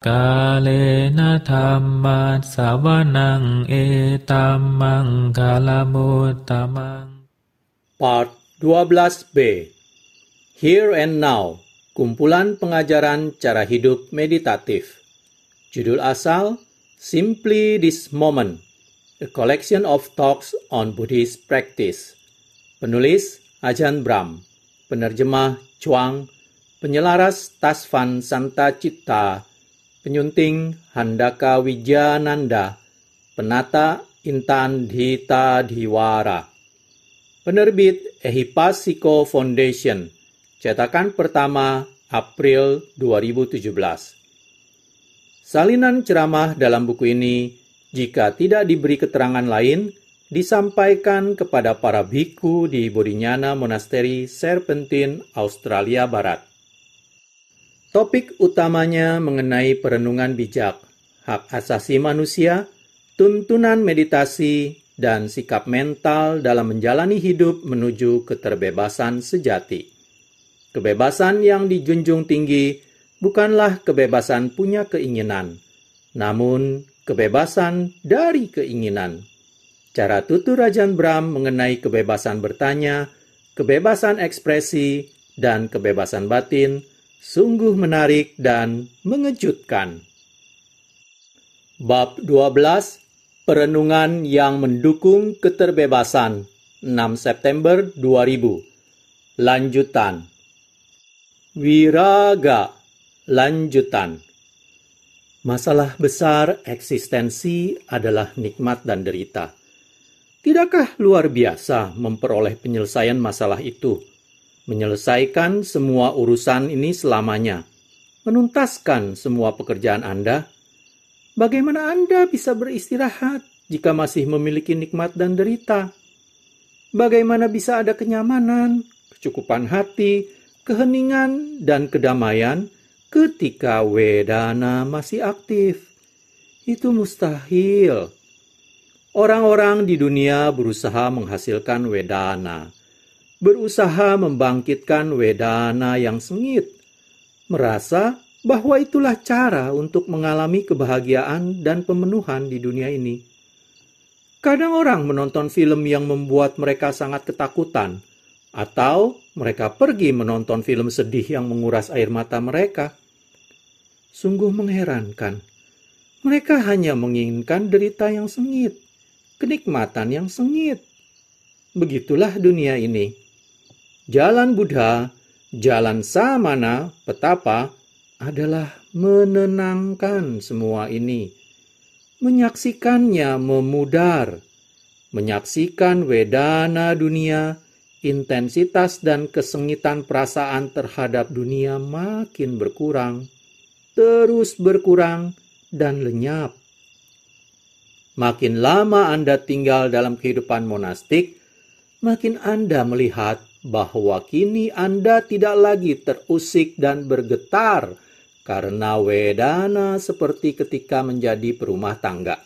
Kalena dhammat sawanang etamang kalamutamang. Part 12b. Here and Now, kumpulan pengajaran cara hidup meditatif. Judul asal, Simply This Moment, a collection of talks on Buddhist practice. Penulis, Ajahn Brahm. Penerjemah, Chuang. Penyelaras, Tasvan Santacitta. Penyunting, Handaka Wijananda. Penata, Intan Dhita Diwara. Penerbit, Ehipasiko Foundation. Cetakan pertama, April 2017. Salinan ceramah dalam buku ini, jika tidak diberi keterangan lain, disampaikan kepada para bhikkhu di Bodhinyana Monastery, Serpentine, Australia Barat. Topik utamanya mengenai perenungan bijak, hak asasi manusia, tuntunan meditasi, dan sikap mental dalam menjalani hidup menuju keterbebasan sejati. Kebebasan yang dijunjung tinggi bukanlah kebebasan punya keinginan, namun kebebasan dari keinginan. Cara tutur Ajahn Brahm mengenai kebebasan bertanya, kebebasan ekspresi, dan kebebasan batin sungguh menarik dan mengejutkan. Bab 12, Perenungan yang mendukung keterbebasan, 6 September 2000. Lanjutan. Wiraga, lanjutan. Masalah besar eksistensi adalah nikmat dan derita. Tidakkah luar biasa memperoleh penyelesaian masalah itu? Menyelesaikan semua urusan ini selamanya, menuntaskan semua pekerjaan Anda. Bagaimana Anda bisa beristirahat jika masih memiliki nikmat dan derita? Bagaimana bisa ada kenyamanan, kecukupan hati, keheningan, dan kedamaian ketika Vedana masih aktif? Itu mustahil. Orang-orang di dunia berusaha menghasilkan Vedana, berusaha membangkitkan Vedana yang sengit, merasa bahwa itulah cara untuk mengalami kebahagiaan dan pemenuhan di dunia ini. Kadang orang menonton film yang membuat mereka sangat ketakutan, atau mereka pergi menonton film sedih yang menguras air mata mereka. Sungguh mengherankan. Mereka hanya menginginkan derita yang sengit, kenikmatan yang sengit. Begitulah dunia ini. Jalan Buddha, jalan Samana, Petapa, adalah menenangkan semua ini. Menyaksikannya memudar. Menyaksikan Vedana dunia, intensitas dan kesengitan perasaan terhadap dunia makin berkurang, terus berkurang dan lenyap. Makin lama Anda tinggal dalam kehidupan monastik, makin Anda melihat bahwa kini Anda tidak lagi terusik dan bergetar karena Vedana seperti ketika menjadi perumah tangga.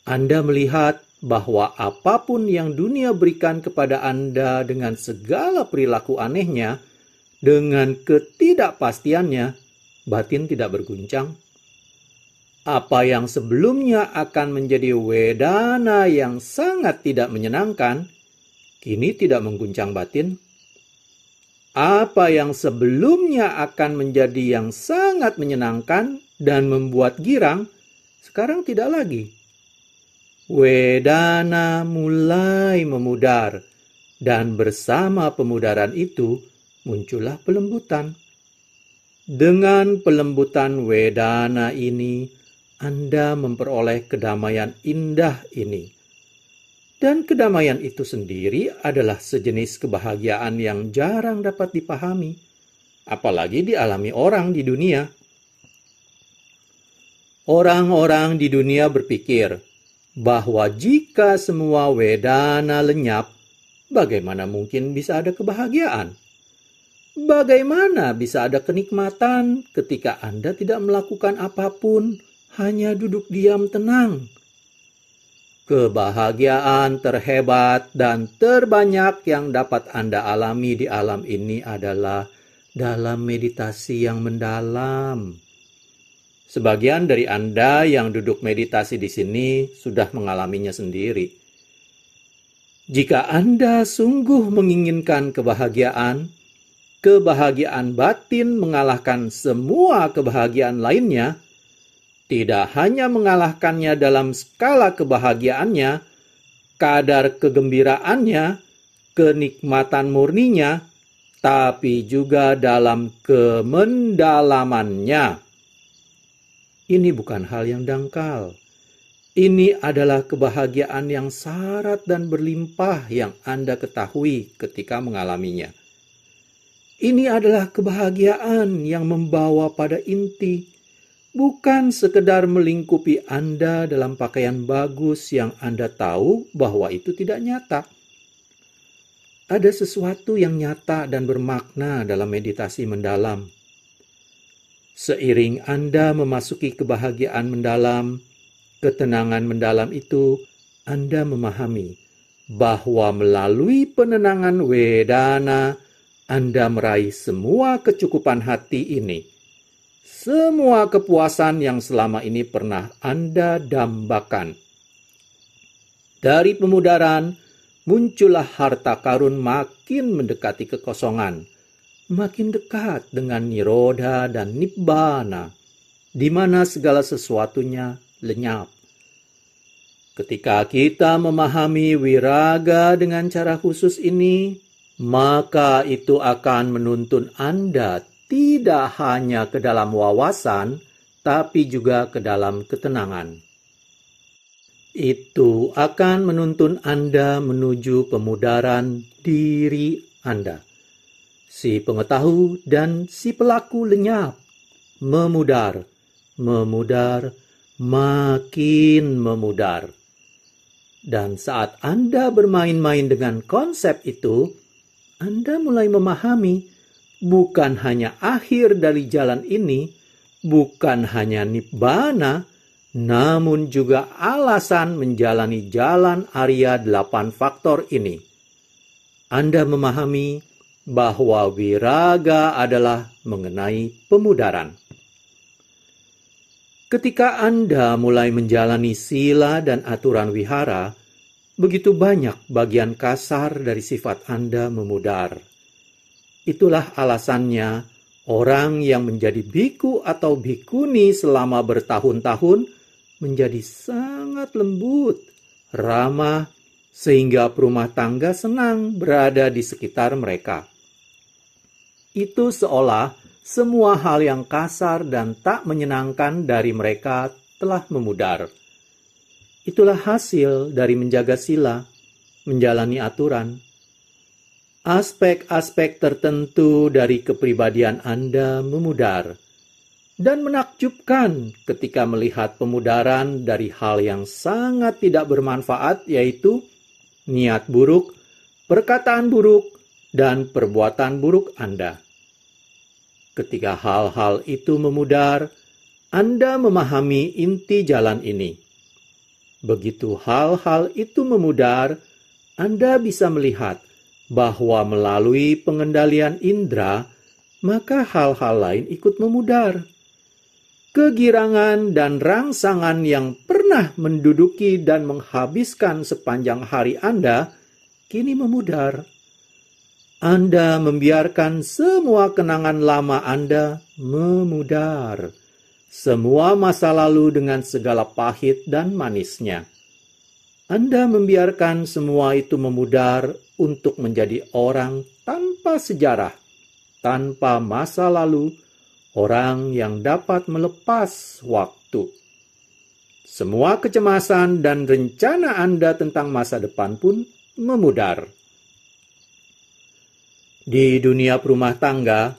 Anda melihat bahwa apapun yang dunia berikan kepada Anda dengan segala perilaku anehnya, dengan ketidakpastiannya, batin tidak berguncang. Apa yang sebelumnya akan menjadi Vedana yang sangat tidak menyenangkan, kini tidak mengguncang batin. Apa yang sebelumnya akan menjadi yang sangat menyenangkan dan membuat girang, sekarang tidak lagi. Vedana mulai memudar, dan bersama pemudaran itu muncullah pelembutan. Dengan pelembutan Vedana ini, Anda memperoleh kedamaian indah ini. Dan kedamaian itu sendiri adalah sejenis kebahagiaan yang jarang dapat dipahami, apalagi dialami orang di dunia. Orang-orang di dunia berpikir bahwa jika semua Vedana lenyap, bagaimana mungkin bisa ada kebahagiaan? Bagaimana bisa ada kenikmatan ketika Anda tidak melakukan apapun, hanya duduk diam tenang? Kebahagiaan terhebat dan terbanyak yang dapat Anda alami di alam ini adalah dalam meditasi yang mendalam. Sebagian dari Anda yang duduk meditasi di sini sudah mengalaminya sendiri. Jika Anda sungguh menginginkan kebahagiaan batin mengalahkan semua kebahagiaan lainnya, tidak hanya mengalahkannya dalam skala kebahagiaannya, kadar kegembiraannya, kenikmatan murninya, tapi juga dalam kemendalamannya. Ini bukan hal yang dangkal. Ini adalah kebahagiaan yang syarat dan berlimpah yang Anda ketahui ketika mengalaminya. Ini adalah kebahagiaan yang membawa pada inti, bukan sekedar melingkupi Anda dalam pakaian bagus yang Anda tahu bahwa itu tidak nyata. Ada sesuatu yang nyata dan bermakna dalam meditasi mendalam. Seiring Anda memasuki kebahagiaan mendalam, ketenangan mendalam itu, Anda memahami bahwa melalui penenangan wedana, Anda meraih semua kecukupan hati ini. Semua kepuasan yang selama ini pernah Anda dambakan. Dari pemudaran, muncullah harta karun makin mendekati kekosongan, makin dekat dengan nirodha dan nibbana, di mana segala sesuatunya lenyap. Ketika kita memahami wiraga dengan cara khusus ini, maka itu akan menuntun Anda tidak hanya ke dalam wawasan, tapi juga ke dalam ketenangan. Itu akan menuntun Anda menuju pemudaran diri Anda. Si pengetahu dan si pelaku lenyap, memudar, makin memudar. Dan saat Anda bermain-main dengan konsep itu, Anda mulai memahami bukan hanya akhir dari jalan ini, bukan hanya nibbana, namun juga alasan menjalani jalan Arya 8 faktor ini. Anda memahami bahwa wiraga adalah mengenai pemudaran. Ketika Anda mulai menjalani sila dan aturan wihara, begitu banyak bagian kasar dari sifat Anda memudar. Itulah alasannya orang yang menjadi biku atau bikuni selama bertahun-tahun menjadi sangat lembut, ramah, sehingga perumah tangga senang berada di sekitar mereka. Itu seolah semua hal yang kasar dan tak menyenangkan dari mereka telah memudar. Itulah hasil dari menjaga sila, menjalani aturan. Aspek-aspek tertentu dari kepribadian Anda memudar. Dan menakjubkan ketika melihat pemudaran dari hal yang sangat tidak bermanfaat, yaitu niat buruk, perkataan buruk, dan perbuatan buruk Anda. Ketika hal-hal itu memudar, Anda memahami inti jalan ini. Begitu hal-hal itu memudar, Anda bisa melihat bahwa melalui pengendalian indera, maka hal-hal lain ikut memudar. Kegirangan dan rangsangan yang pernah menduduki dan menghabiskan sepanjang hari Anda, kini memudar. Anda membiarkan semua kenangan lama Anda memudar. Semua masa lalu dengan segala pahit dan manisnya. Anda membiarkan semua itu memudar untuk menjadi orang tanpa sejarah, tanpa masa lalu, orang yang dapat melepas waktu. Semua kecemasan dan rencana Anda tentang masa depan pun memudar. Di dunia perumah tangga,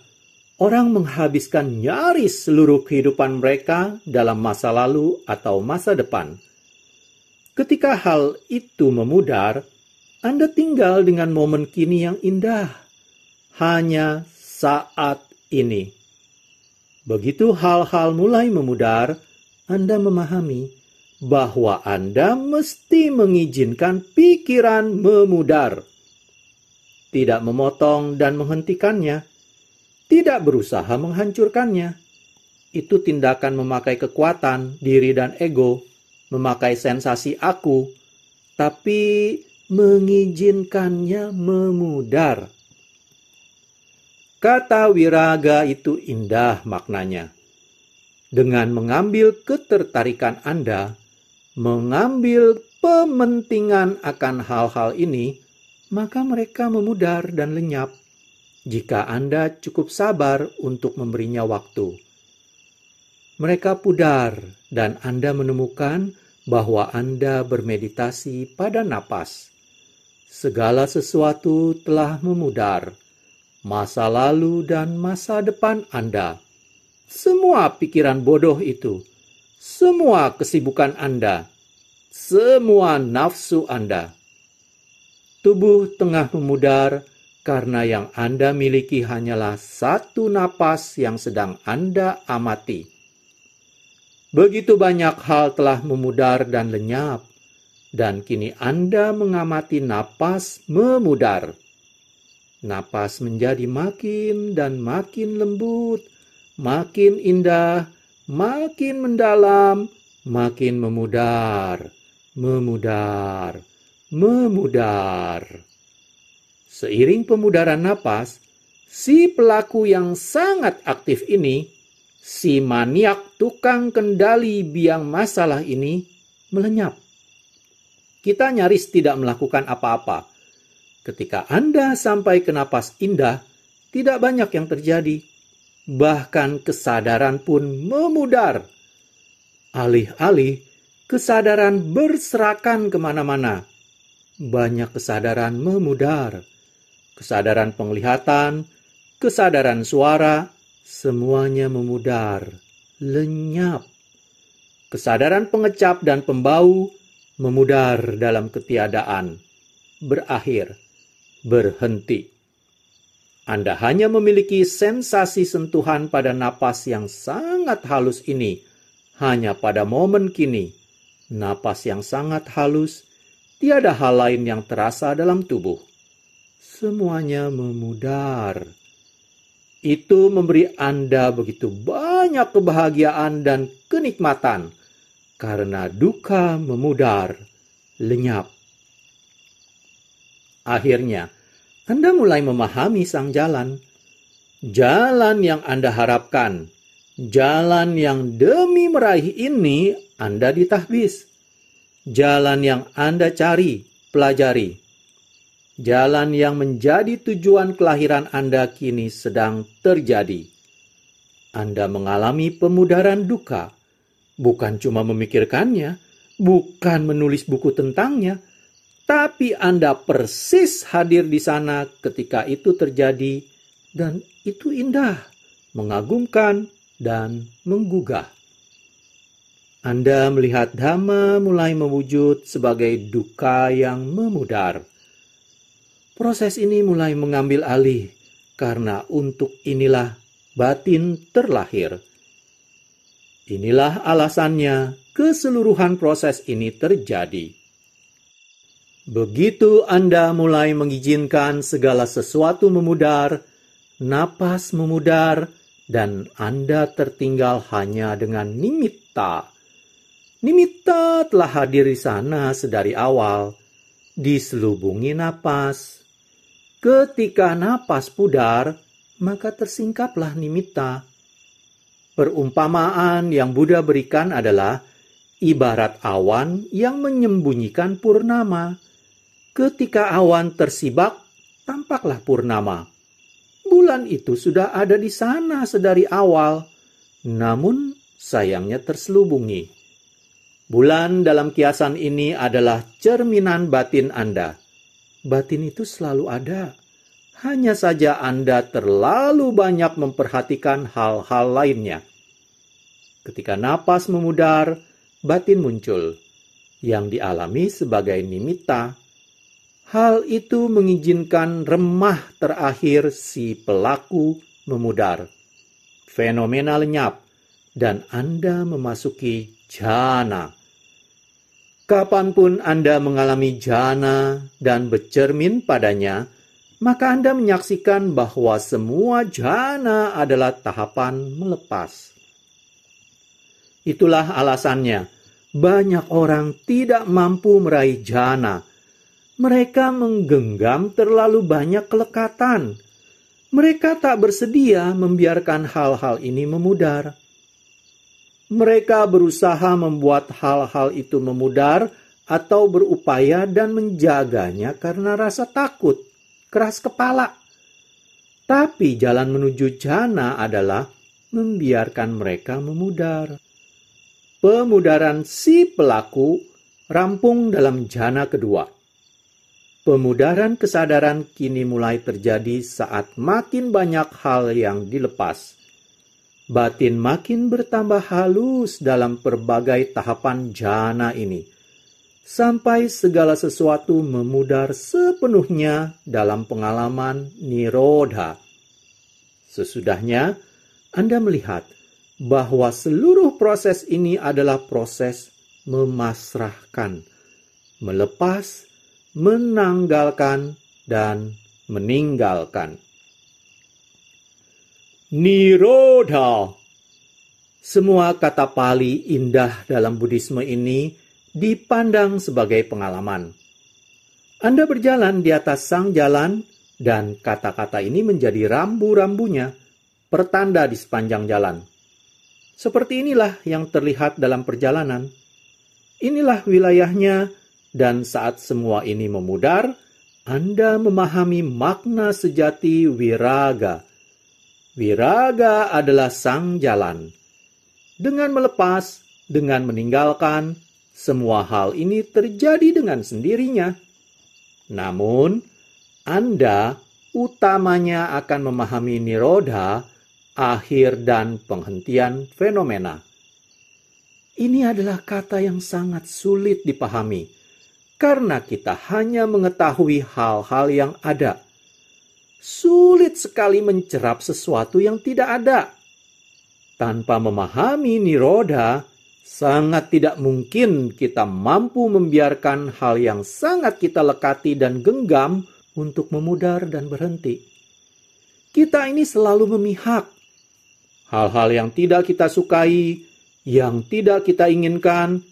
orang menghabiskan nyaris seluruh kehidupan mereka dalam masa lalu atau masa depan. Ketika hal itu memudar, Anda tinggal dengan momen kini yang indah, hanya saat ini. Begitu hal-hal mulai memudar, Anda memahami bahwa Anda mesti mengizinkan pikiran memudar. Tidak memotong dan menghentikannya, tidak berusaha menghancurkannya. itu tindakan memakai kekuatan, diri dan ego, memakai sensasi aku, tapi mengizinkannya memudar. Kata wiraga itu indah maknanya. Dengan mengambil ketertarikan Anda, mengambil pementingan akan hal-hal ini, maka mereka memudar dan lenyap jika Anda cukup sabar untuk memberinya waktu. Mereka pudar dan Anda menemukan bahwa Anda bermeditasi pada napas. Segala sesuatu telah memudar. Masa lalu dan masa depan Anda. Semua pikiran bodoh itu. Semua kesibukan Anda. Semua nafsu Anda. Tubuh tengah memudar karena yang Anda miliki hanyalah satu napas yang sedang Anda amati. Begitu banyak hal telah memudar dan lenyap, dan kini Anda mengamati napas memudar. Napas menjadi makin dan makin lembut, makin indah, makin mendalam, makin memudar, memudar, memudar. Seiring pemudaran napas, si pelaku yang sangat aktif ini, si maniak tukang kendali biang masalah ini, melenyap. Kita nyaris tidak melakukan apa-apa. Ketika Anda sampai ke napas indah, tidak banyak yang terjadi. Bahkan kesadaran pun memudar. Alih-alih, kesadaran berserakan kemana-mana. Banyak kesadaran memudar. Kesadaran penglihatan, kesadaran suara, semuanya memudar, lenyap. Kesadaran pengecap dan pembau memudar dalam ketiadaan. Berakhir. Berhenti. Anda hanya memiliki sensasi sentuhan pada napas yang sangat halus ini, hanya pada momen kini. Napas yang sangat halus, tiada hal lain yang terasa dalam tubuh. Semuanya memudar. Itu memberi Anda begitu banyak kebahagiaan dan kenikmatan, karena duka memudar, lenyap. Akhirnya, Anda mulai memahami sang jalan. Jalan yang Anda harapkan. Jalan yang demi meraih ini Anda ditahbis. Jalan yang Anda cari, pelajari. Jalan yang menjadi tujuan kelahiran Anda kini sedang terjadi. Anda mengalami pemudaran duka. Bukan cuma memikirkannya, bukan menulis buku tentangnya, tapi Anda persis hadir di sana ketika itu terjadi, dan itu indah, mengagumkan, dan menggugah. Anda melihat Dhamma mulai mewujud sebagai duka yang memudar. Proses ini mulai mengambil alih, karena untuk inilah batin terlahir. Inilah alasannya keseluruhan proses ini terjadi. Begitu Anda mulai mengizinkan segala sesuatu memudar, napas memudar, dan Anda tertinggal hanya dengan nimitta. Nimitta telah hadir di sana sedari awal, diselubungi napas. Ketika napas pudar, maka tersingkaplah nimitta. Perumpamaan yang Buddha berikan adalah ibarat awan yang menyembunyikan purnama. Ketika awan tersibak, tampaklah purnama. Bulan itu sudah ada di sana sedari awal, namun sayangnya terselubungi. Bulan dalam kiasan ini adalah cerminan batin Anda. Batin itu selalu ada. Hanya saja Anda terlalu banyak memperhatikan hal-hal lainnya. Ketika napas memudar, batin muncul, yang dialami sebagai nimitta. Hal itu mengizinkan remah terakhir si pelaku memudar. Fenomena lenyap, dan Anda memasuki jhana. Kapanpun Anda mengalami jhana dan bercermin padanya, maka Anda menyaksikan bahwa semua jhana adalah tahapan melepas. Itulah alasannya banyak orang tidak mampu meraih jana. Mereka menggenggam terlalu banyak kelekatan. Mereka tak bersedia membiarkan hal-hal ini memudar. Mereka berusaha membuat hal-hal itu memudar atau berupaya dan menjaganya karena rasa takut, keras kepala. Tapi jalan menuju jana adalah membiarkan mereka memudar. Pemudaran si pelaku rampung dalam jana kedua. Pemudaran kesadaran kini mulai terjadi saat makin banyak hal yang dilepas. Batin makin bertambah halus dalam berbagai tahapan jana ini, sampai segala sesuatu memudar sepenuhnya dalam pengalaman nirodha. Sesudahnya, Anda melihat bahwa seluruh proses ini adalah proses memasrahkan, melepas, menanggalkan, dan meninggalkan. Nirodha. Semua kata Pali indah dalam Buddhisme ini dipandang sebagai pengalaman. Anda berjalan di atas sang jalan, dan kata-kata ini menjadi rambu-rambunya, pertanda di sepanjang jalan. Seperti inilah yang terlihat dalam perjalanan. Inilah wilayahnya, dan saat semua ini memudar, Anda memahami makna sejati wiraga. Wiraga adalah sang jalan. Dengan melepas, dengan meninggalkan, semua hal ini terjadi dengan sendirinya. Namun, Anda utamanya akan memahami nirodha, akhir dan penghentian fenomena. Ini adalah kata yang sangat sulit dipahami, karena kita hanya mengetahui hal-hal yang ada. Sulit sekali mencerap sesuatu yang tidak ada. Tanpa memahami nirodha, sangat tidak mungkin kita mampu membiarkan hal yang sangat kita lekati dan genggam untuk memudar dan berhenti. Kita ini selalu memihak. Hal-hal yang tidak kita sukai, yang tidak kita inginkan,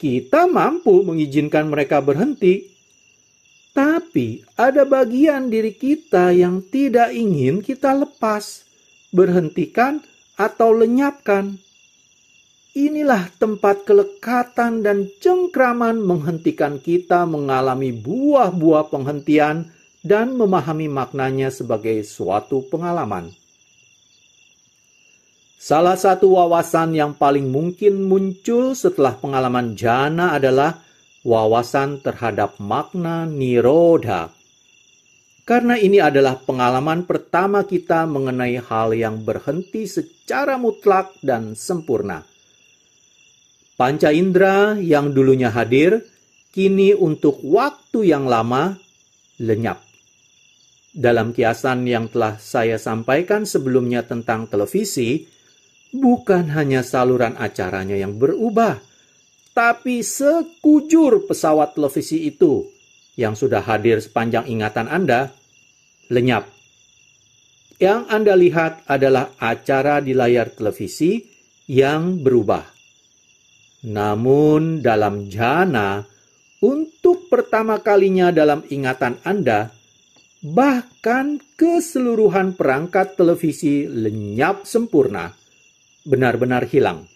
kita mampu mengizinkan mereka berhenti. Tapi ada bagian diri kita yang tidak ingin kita lepas, berhentikan, atau lenyapkan. Inilah tempat kelekatan dan cengkraman menghentikan kita mengalami buah-buah penghentian dan memahami maknanya sebagai suatu pengalaman. Salah satu wawasan yang paling mungkin muncul setelah pengalaman jana adalah wawasan terhadap makna nirodha. Karena ini adalah pengalaman pertama kita mengenai hal yang berhenti secara mutlak dan sempurna. Panca indera yang dulunya hadir, kini untuk waktu yang lama lenyap. Dalam kiasan yang telah saya sampaikan sebelumnya tentang televisi, bukan hanya saluran acaranya yang berubah, tapi sekujur pesawat televisi itu yang sudah hadir sepanjang ingatan Anda, lenyap. Yang Anda lihat adalah acara di layar televisi yang berubah. Namun dalam jana, untuk pertama kalinya dalam ingatan Anda, bahkan keseluruhan perangkat televisi lenyap sempurna, benar-benar hilang.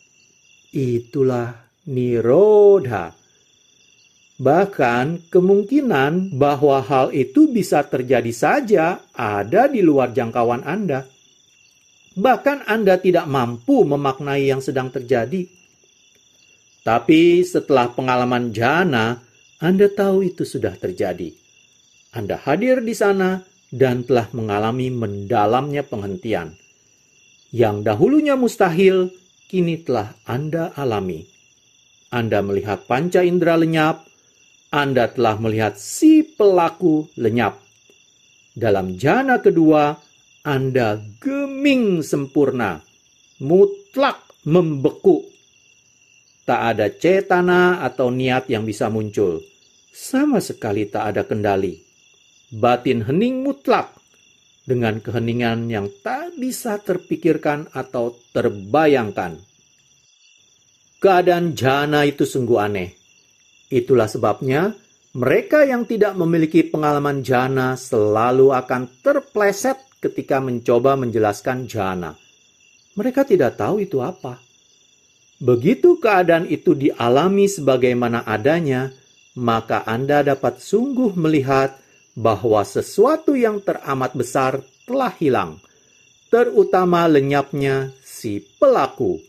Itulah nirodha. Bahkan kemungkinan bahwa hal itu bisa terjadi saja ada di luar jangkauan Anda. Bahkan Anda tidak mampu memaknai yang sedang terjadi. Tapi setelah pengalaman jana, Anda tahu itu sudah terjadi. Anda hadir di sana dan telah mengalami mendalamnya penghentian. Yang dahulunya mustahil, kini telah Anda alami. Anda melihat panca indera lenyap, Anda telah melihat si pelaku lenyap. Dalam jana kedua, Anda geming sempurna, mutlak membeku. Tak ada cetana atau niat yang bisa muncul. Sama sekali tak ada kendali. Batin hening mutlak, dengan keheningan yang tak bisa terpikirkan atau terbayangkan. Keadaan jana itu sungguh aneh. Itulah sebabnya mereka yang tidak memiliki pengalaman jana selalu akan terpleset ketika mencoba menjelaskan jana. Mereka tidak tahu itu apa. Begitu keadaan itu dialami sebagaimana adanya, maka Anda dapat sungguh melihat bahwa sesuatu yang teramat besar telah hilang, terutama lenyapnya si pelaku.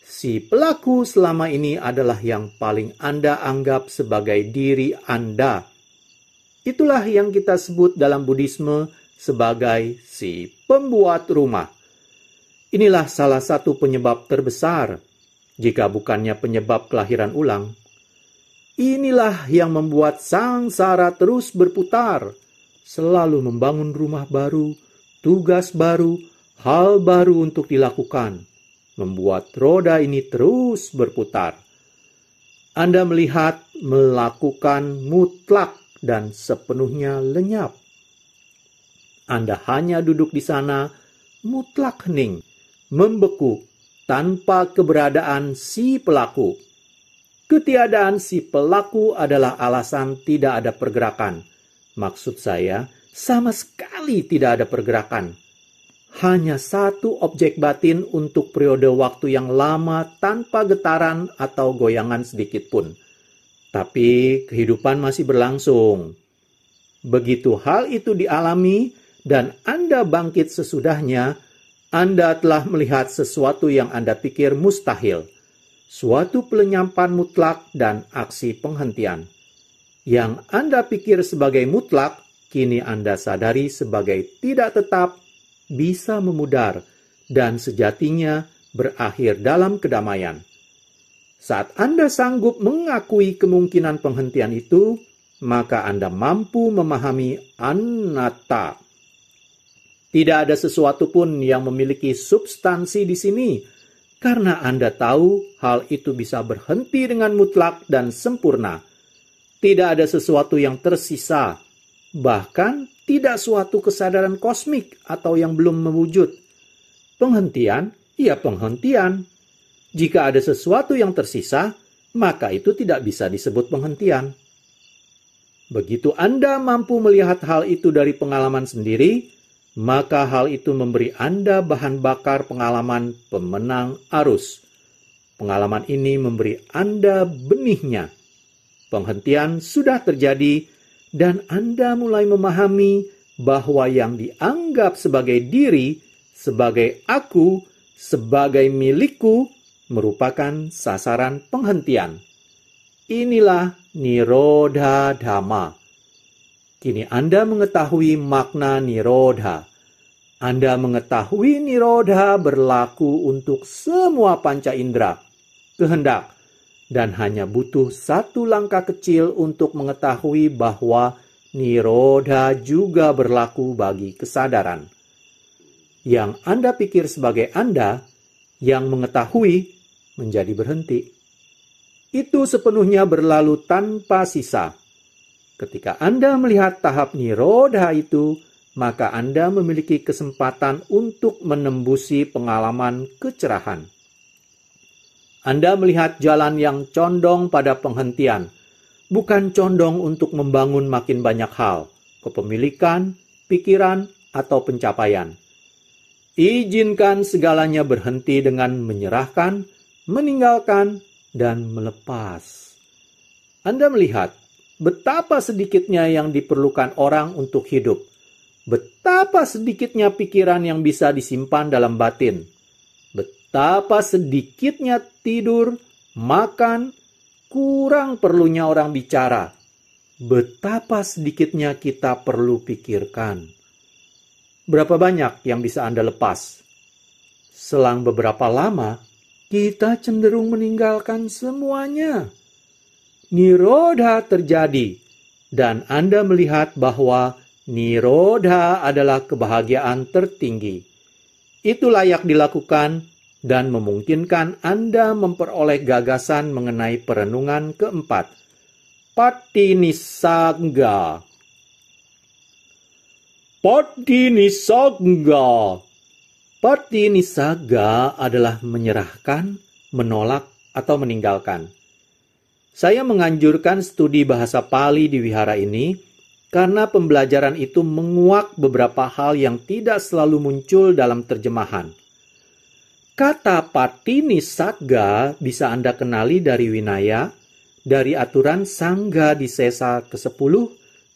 Si pelaku selama ini adalah yang paling Anda anggap sebagai diri Anda. Itulah yang kita sebut dalam Buddhisme sebagai si pembuat rumah. Inilah salah satu penyebab terbesar, jika bukannya penyebab kelahiran ulang. Inilah yang membuat sangsara terus berputar, selalu membangun rumah baru, tugas baru, hal baru untuk dilakukan. Membuat roda ini terus berputar. Anda melihat melakukan mutlak dan sepenuhnya lenyap. Anda hanya duduk di sana mutlak hening, membeku tanpa keberadaan si pelaku. Ketiadaan si pelaku adalah alasan tidak ada pergerakan. Maksud saya, sama sekali tidak ada pergerakan. Hanya satu objek batin untuk periode waktu yang lama tanpa getaran atau goyangan sedikit pun. Tapi kehidupan masih berlangsung. Begitu hal itu dialami dan Anda bangkit sesudahnya, Anda telah melihat sesuatu yang Anda pikir mustahil. Suatu pelenyapan mutlak dan aksi penghentian. Yang Anda pikir sebagai mutlak, kini Anda sadari sebagai tidak tetap, bisa memudar, dan sejatinya berakhir dalam kedamaian. Saat Anda sanggup mengakui kemungkinan penghentian itu, maka Anda mampu memahami anatta. Tidak ada sesuatu pun yang memiliki substansi di sini, karena Anda tahu hal itu bisa berhenti dengan mutlak dan sempurna. Tidak ada sesuatu yang tersisa, bahkan tidak suatu kesadaran kosmik atau yang belum mewujud. Penghentian, ya penghentian. Jika ada sesuatu yang tersisa, maka itu tidak bisa disebut penghentian. Begitu Anda mampu melihat hal itu dari pengalaman sendiri, maka hal itu memberi Anda bahan bakar pengalaman pemenang arus. Pengalaman ini memberi Anda benihnya. Penghentian sudah terjadi, dan Anda mulai memahami bahwa yang dianggap sebagai diri, sebagai aku, sebagai milikku, merupakan sasaran penghentian. Inilah Nirodha Dhamma. Kini Anda mengetahui makna Nirodha. Anda mengetahui Nirodha berlaku untuk semua panca indera, kehendak, dan hanya butuh satu langkah kecil untuk mengetahui bahwa Nirodha juga berlaku bagi kesadaran. Yang Anda pikir sebagai Anda, yang mengetahui, menjadi berhenti. Itu sepenuhnya berlalu tanpa sisa. Ketika Anda melihat tahap Nirodha itu, maka Anda memiliki kesempatan untuk menembusi pengalaman kecerahan. Anda melihat jalan yang condong pada penghentian, bukan condong untuk membangun makin banyak hal, kepemilikan, pikiran, atau pencapaian. Izinkan segalanya berhenti dengan menyerahkan, meninggalkan, dan melepas. Anda melihat betapa sedikitnya yang diperlukan orang untuk hidup, betapa sedikitnya pikiran yang bisa disimpan dalam batin, betapa sedikitnya tidur, makan, kurang perlunya orang bicara. Betapa sedikitnya kita perlu pikirkan. Berapa banyak yang bisa Anda lepas? Selang beberapa lama, kita cenderung meninggalkan semuanya. Nirodha terjadi, dan Anda melihat bahwa Nirodha adalah kebahagiaan tertinggi. Itu layak dilakukan dan memungkinkan Anda memperoleh gagasan mengenai perenungan keempat, Patinissagga. Patinissagga adalah menyerahkan, menolak, atau meninggalkan. Saya menganjurkan studi bahasa Pali di wihara ini karena pembelajaran itu menguak beberapa hal yang tidak selalu muncul dalam terjemahan. Kata Patinisagga bisa Anda kenali dari Winaya, dari aturan Sangga di Sesa ke-10,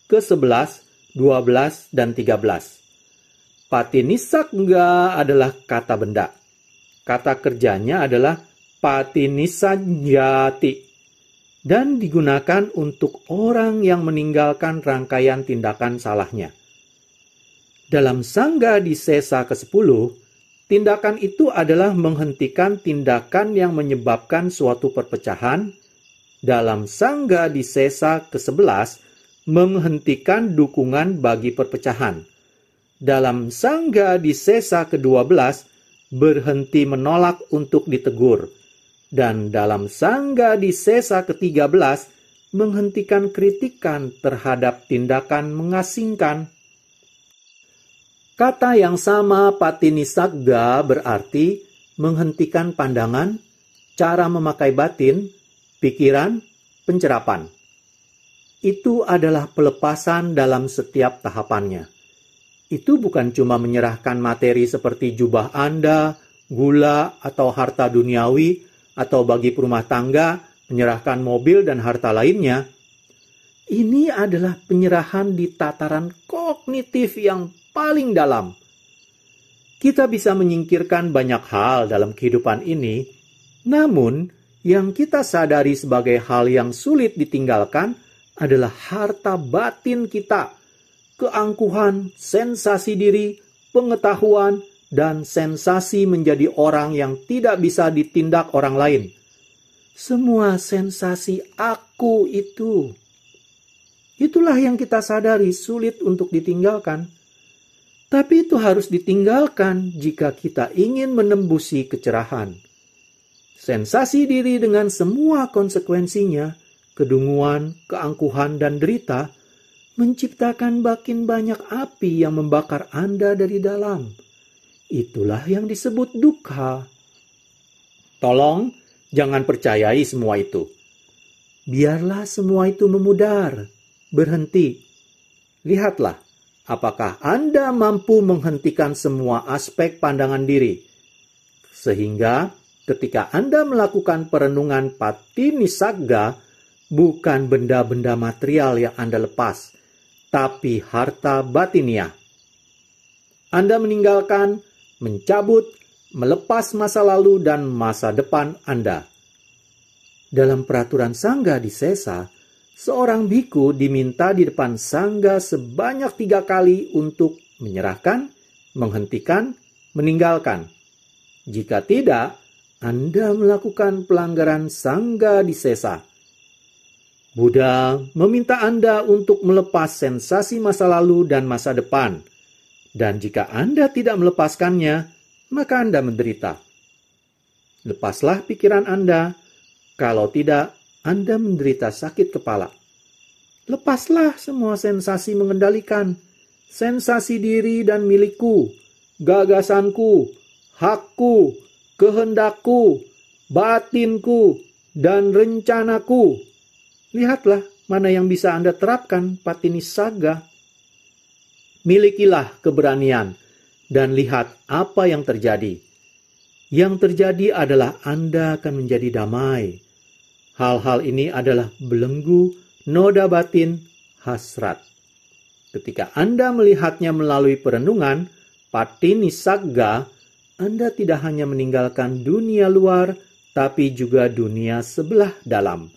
ke-11, 12, dan 13. Patinisagga adalah kata benda. Kata kerjanya adalah patinisajati dan digunakan untuk orang yang meninggalkan rangkaian tindakan salahnya. Dalam Sangga di Sesa ke-10, tindakan itu adalah menghentikan tindakan yang menyebabkan suatu perpecahan. Dalam Sangga di Sesa ke-11, menghentikan dukungan bagi perpecahan. Dalam Sangga di Sesa ke-12, berhenti menolak untuk ditegur. Dan dalam Sangga di Sesa ke-13, menghentikan kritikan terhadap tindakan mengasingkan. Kata yang sama Patinisagga berarti menghentikan pandangan, cara memakai batin, pikiran, pencerapan. Itu adalah pelepasan dalam setiap tahapannya. Itu bukan cuma menyerahkan materi seperti jubah Anda, gula, atau harta duniawi, atau bagi perumah tangga, menyerahkan mobil dan harta lainnya. Ini adalah penyerahan di tataran kognitif yang paling dalam. Kita bisa menyingkirkan banyak hal dalam kehidupan ini, namun yang kita sadari sebagai hal yang sulit ditinggalkan adalah harta batin kita, keangkuhan, sensasi diri, pengetahuan, dan sensasi menjadi orang yang tidak bisa ditindak orang lain. Semua sensasi aku itu. Itulah yang kita sadari sulit untuk ditinggalkan. Tapi itu harus ditinggalkan jika kita ingin menembusi kecerahan. Sensasi diri dengan semua konsekuensinya, kedunguan, keangkuhan, dan derita, menciptakan makin banyak api yang membakar Anda dari dalam. Itulah yang disebut dukkha. Tolong, jangan percayai semua itu. Biarlah semua itu memudar, berhenti. Lihatlah, apakah Anda mampu menghentikan semua aspek pandangan diri. Sehingga ketika Anda melakukan perenungan Patinisagga, bukan benda-benda material yang Anda lepas, tapi harta batiniah. Anda meninggalkan, mencabut, melepas masa lalu dan masa depan Anda. Dalam peraturan Sangga di Sesa, seorang biku diminta di depan Sangga sebanyak 3 kali untuk menyerahkan, menghentikan, meninggalkan. Jika tidak, Anda melakukan pelanggaran Sangga di Sesa. Buddha meminta Anda untuk melepas sensasi masa lalu dan masa depan. Dan jika Anda tidak melepaskannya, maka Anda menderita. Lepaslah pikiran Anda. Kalau tidak, Anda menderita sakit kepala. Lepaslah semua sensasi mengendalikan. Sensasi diri dan milikku, gagasanku, hakku, kehendakku, batinku, dan rencanaku. Lihatlah mana yang bisa Anda terapkan Patinisagga. Milikilah keberanian dan lihat apa yang terjadi. Yang terjadi adalah Anda akan menjadi damai. Hal-hal ini adalah belenggu, noda batin, hasrat. Ketika Anda melihatnya melalui perenungan Patinisagga, Anda tidak hanya meninggalkan dunia luar, tapi juga dunia sebelah dalam.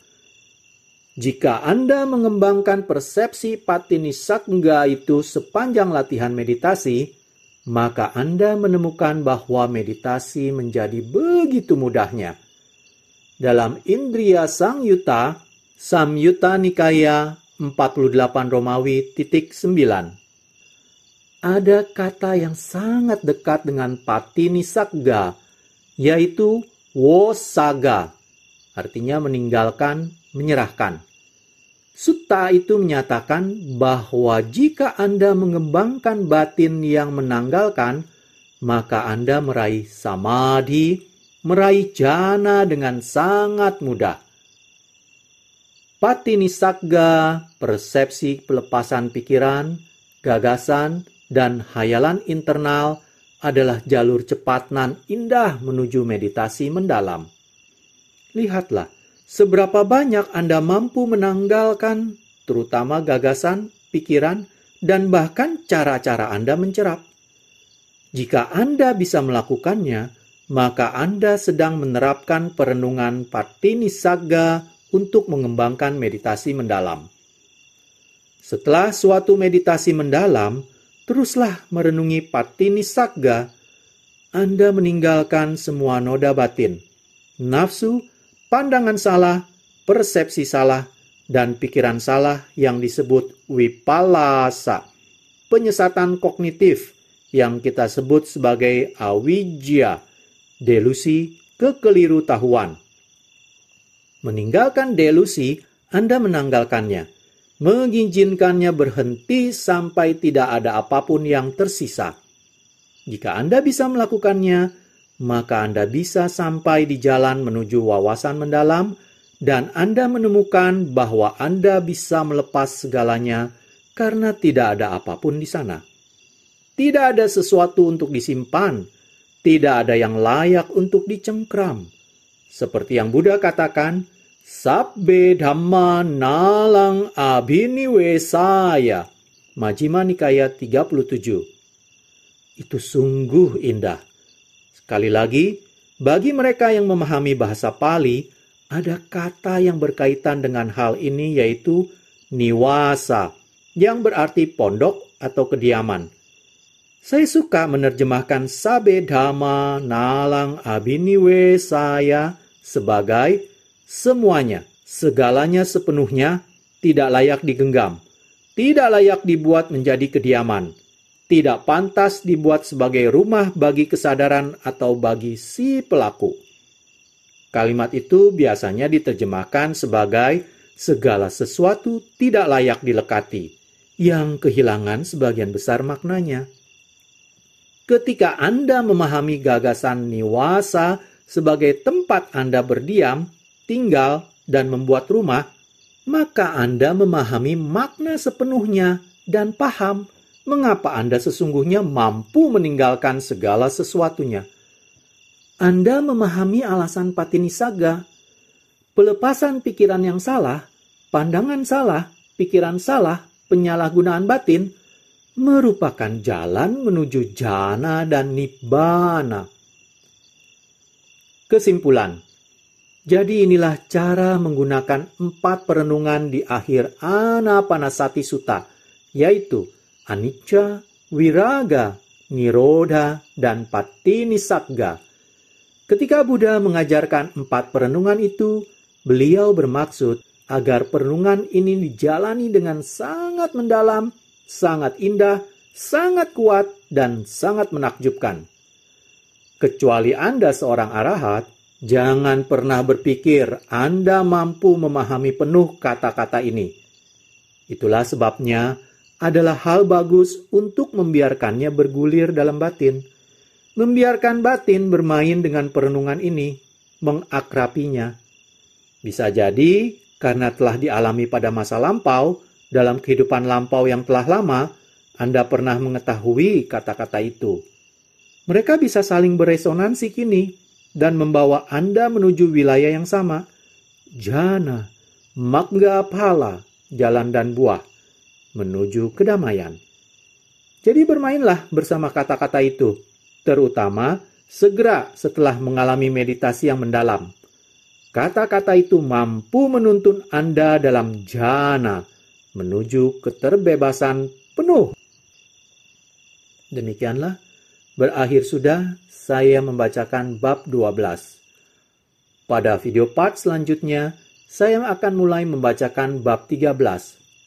Jika Anda mengembangkan persepsi Patinisagga itu sepanjang latihan meditasi, maka Anda menemukan bahwa meditasi menjadi begitu mudahnya. Dalam Indriya Samyutta, Samyutta Nikaya 48 Romawi _9, ada kata yang sangat dekat dengan Patinisagga, yaitu wosaga, artinya meninggalkan, menyerahkan. Sutta itu menyatakan bahwa jika Anda mengembangkan batin yang menanggalkan, maka Anda meraih samadhi, meraih jhana dengan sangat mudah. Patinisagga, persepsi pelepasan pikiran, gagasan, dan hayalan internal adalah jalur cepat nan indah menuju meditasi mendalam. Lihatlah, seberapa banyak Anda mampu menanggalkan, terutama gagasan, pikiran, dan bahkan cara-cara Anda mencerap. Jika Anda bisa melakukannya, maka Anda sedang menerapkan perenungan Patinisagga untuk mengembangkan meditasi mendalam. Setelah suatu meditasi mendalam, teruslah merenungi Patinisagga. Anda meninggalkan semua noda batin, nafsu, pandangan salah, persepsi salah, dan pikiran salah yang disebut wipallasa, penyesatan kognitif yang kita sebut sebagai awijja, delusi, kekelirutahuan. Meninggalkan delusi, Anda menanggalkannya, mengizinkannya berhenti sampai tidak ada apapun yang tersisa. Jika Anda bisa melakukannya, maka Anda bisa sampai di jalan menuju wawasan mendalam, dan Anda menemukan bahwa Anda bisa melepas segalanya karena tidak ada apapun di sana. Tidak ada sesuatu untuk disimpan, tidak ada yang layak untuk dicengkram. Seperti yang Buddha katakan, Sabbe Dhamma Nalang Abhiniwesaya, Majjhima Nikaya 37. Itu sungguh indah. Sekali lagi, bagi mereka yang memahami bahasa Pali, ada kata yang berkaitan dengan hal ini yaitu niwasa, yang berarti pondok atau kediaman. Saya suka menerjemahkan Sabbe Dhamma Nalang Abhiniwesaya sebagai semuanya, segalanya sepenuhnya tidak layak digenggam, tidak layak dibuat menjadi kediaman, tidak pantas dibuat sebagai rumah bagi kesadaran atau bagi si pelaku. Kalimat itu biasanya diterjemahkan sebagai segala sesuatu tidak layak dilekati, yang kehilangan sebagian besar maknanya. Ketika Anda memahami gagasan niwasa sebagai tempat Anda berdiam, tinggal, dan membuat rumah, maka Anda memahami makna sepenuhnya dan paham mengapa Anda sesungguhnya mampu meninggalkan segala sesuatunya. Anda memahami alasan Patinisagga, pelepasan pikiran yang salah, pandangan salah, pikiran salah, penyalahgunaan batin, merupakan jalan menuju jhana dan nibbana. Kesimpulan. Jadi inilah cara menggunakan 4 perenungan di akhir Anapanasati Sutta, yaitu anicca, viraga, nirodha, dan Patinisagga. Ketika Buddha mengajarkan 4 perenungan itu, beliau bermaksud agar perenungan ini dijalani dengan sangat mendalam, sangat indah, sangat kuat, dan sangat menakjubkan. Kecuali Anda seorang arahat, jangan pernah berpikir Anda mampu memahami penuh kata-kata ini. Itulah sebabnya adalah hal bagus untuk membiarkannya bergulir dalam batin. Membiarkan batin bermain dengan perenungan ini, mengakrapinya. Bisa jadi karena telah dialami pada masa lampau, dalam kehidupan lampau yang telah lama, Anda pernah mengetahui kata-kata itu. Mereka bisa saling beresonansi kini, dan membawa Anda menuju wilayah yang sama. Jhana, magga phala, jalan dan buah, menuju kedamaian. Jadi bermainlah bersama kata-kata itu, terutama segera setelah mengalami meditasi yang mendalam. Kata-kata itu mampu menuntun Anda dalam jhana, menuju keterbebasan penuh. Demikianlah, berakhir sudah saya membacakan bab 12. Pada video part selanjutnya, saya akan mulai membacakan bab 13,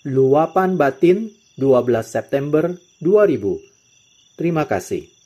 Luapan Batin 12 September 2000. Terima kasih.